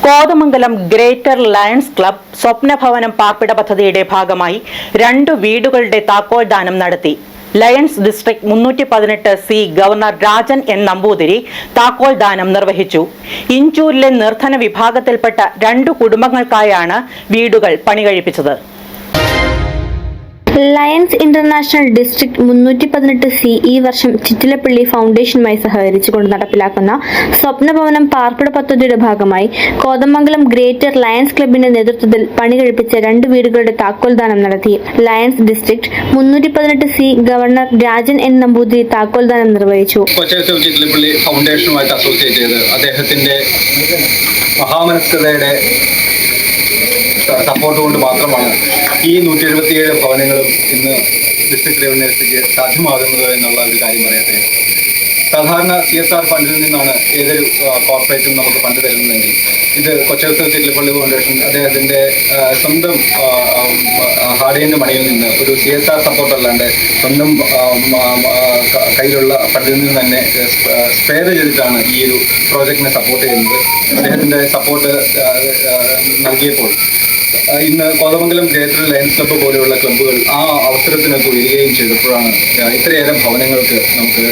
Kothamangalam greater lions club സ്വപ്നഭവനം പാർപ്പിട പദ്ധതിയുടെ ഭാഗമായി 2 വീടുകളുടെ താക്കോൽദാനം നടത്തി. Lions district 318C governor Rajan N Namboothiri താക്കോൽദാനം നിർവഹിച്ചു. ഇഞ്ചൂരിലെ നിർധന വിഭാഗത്തിൽപ്പെട്ട 2 കുടുംബങ്ങൾക്കായാണ് വീടുകൾ പണികഴിപ്പിച്ചത്. ലയൺസ് ഇന്റർനാഷണൽ ഡിസ്ട്രിക്ട് 318C ഈ വർഷം ചിറ്റിലപ്പള്ളി ഫൗണ്ടേഷനുമായി സഹകരിച്ചുകൊണ്ട് നടപ്പിലാക്കുന്ന സ്വപ്നഭവനം പാർപ്പിട പദ്ധതിയുടെ ഭാഗമായി കോതമംഗലം ഗ്രേറ്റർ ലയൺസ് ക്ലബിന്റെ നേതൃത്വത്തിൽ പണി കഴിപ്പിച്ച 2 വീടുകളുടെ താക്കോൽദാനം നടത്തി. Lions district 318C governor Rajan N Namboothiri താക്കോൽദാനം നിർവഹിച്ചു. ചിറ്റിലപ്പള്ളി ഫൗണ്ടേഷനുമായിട്ട് അസോസിയേറ്റ് ചെയ്ത് അദ്ദേഹത്തിന്റെ മഹാമനസ്കതയുടെ സപ്പോർട്ട് കൊണ്ട് മാത്രമാണ് ഈ 177 ഭവനങ്ങളും ഇന്ന് ഡിസ്ട്രിക്ട് റവന്യൂസിക്ക് സാധ്യമാകുന്നത് എന്നുള്ള ഒരു കാര്യം പറയട്ടെ. സാധാരണ CSR ഫണ്ടിൽ നിന്നാണ് ഏതൊരു കോർപ്പറേറ്റും നമുക്ക് ഫണ്ട് തരുന്നതെങ്കിൽ ഇത് കൊച്ചൗസഫ് ചിറ്റിലപ്പള്ളി ഫൗണ്ടേഷൻ അദ്ദേഹത്തിൻ്റെ സ്വന്തം ഹാർഡിൻ്റെ മണിയിൽ നിന്ന് ഒരു CSR സപ്പോർട്ട് അല്ലാണ്ട് സ്വന്തം കയ്യിലുള്ള ഫണ്ടിൽ നിന്ന് തന്നെ സ്പെയർ ചെയ്തിട്ടാണ് ഈ ഒരു പ്രോജക്റ്റിനെ സപ്പോർട്ട് ചെയ്യുന്നത്. അദ്ദേഹത്തിൻ്റെ സപ്പോർട്ട് നൽകിയപ്പോൾ ഇന്ന് കോതമംഗലം ഗ്രേറ്റർ ലയൺസ് ക്ലബ്ബ് പോലെയുള്ള ക്ലബ്ബുകൾ ആ അവസരത്തിനൊക്കെ ഉയരുകയും ചെയ്തപ്പോഴാണ് ഇത്രയേറെ ഭവനങ്ങൾക്ക് നമുക്ക്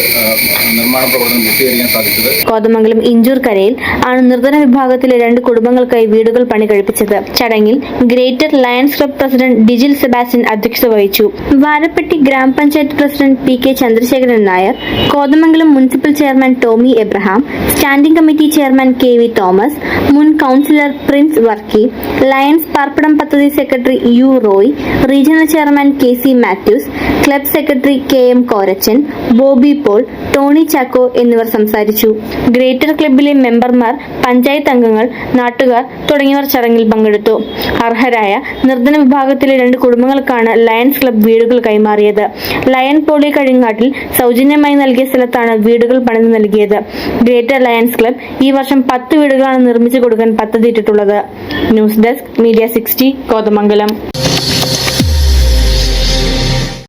നിർമ്മാണ പ്രവർത്തനം പൂർത്തീകരിക്കാൻ സാധിച്ചത്. കോതമംഗലം ഇഞ്ചൂർ കരയിൽ ആണ് നിർധന വിഭാഗത്തിലെ 2 കുടുംബങ്ങൾക്കായി വീടുകൾ പണി കഴിപ്പിച്ചത്. ചടങ്ങിൽ greater lions club president Dijil Sebastian അധ്യക്ഷത വഹിച്ചു. വാരപ്പെട്ടി ഗ്രാമപഞ്ചായത്ത് president PK Chandrasekharan Nair, Kothamangalam municipal chairman Tommy Abraham, standing committee chairman KV Thomas, മുൻ കൌൺസിലർ പ്രിൻസ് വർക്കി, ലയൺസ് പാർപ്പിടം പദ്ധതി secretary U Roy, regional chairman KC Mathews, club secretary KM Korachan, Bobby Paul, Tony Chacko എന്നിവർ സംസാരിച്ചു. Greater ക്ലബിലെ മെമ്പർമാർ, പഞ്ചായത്ത് അംഗങ്ങൾ, നാട്ടുകാർ തുടങ്ങിയവർ ചടങ്ങിൽ പങ്കെടുത്തു. അർഹരായ നിർധന വിഭാഗത്തിലെ 2 കുടുംബങ്ങൾക്കാണ് ലയൺസ് ക്ലബ് വീടുകൾ കൈമാറിയത്. ലയൺ പോളി കഴിങ്ങാട്ടിൽ സൗജന്യമായി നൽകിയ സ്ഥലത്താണ് വീടുകൾ പണിത് നൽകിയത്. ഗ്രേറ്റർ ലയൺസ് ക്ലബ് ഈ വർഷം 10 വീടുകളാണ് നിർമ്മിച്ചു കൊടുക്കാൻ പദ്ധതിയിട്ടിട്ടുള്ളത്. News desk media 60 Kothamangalam.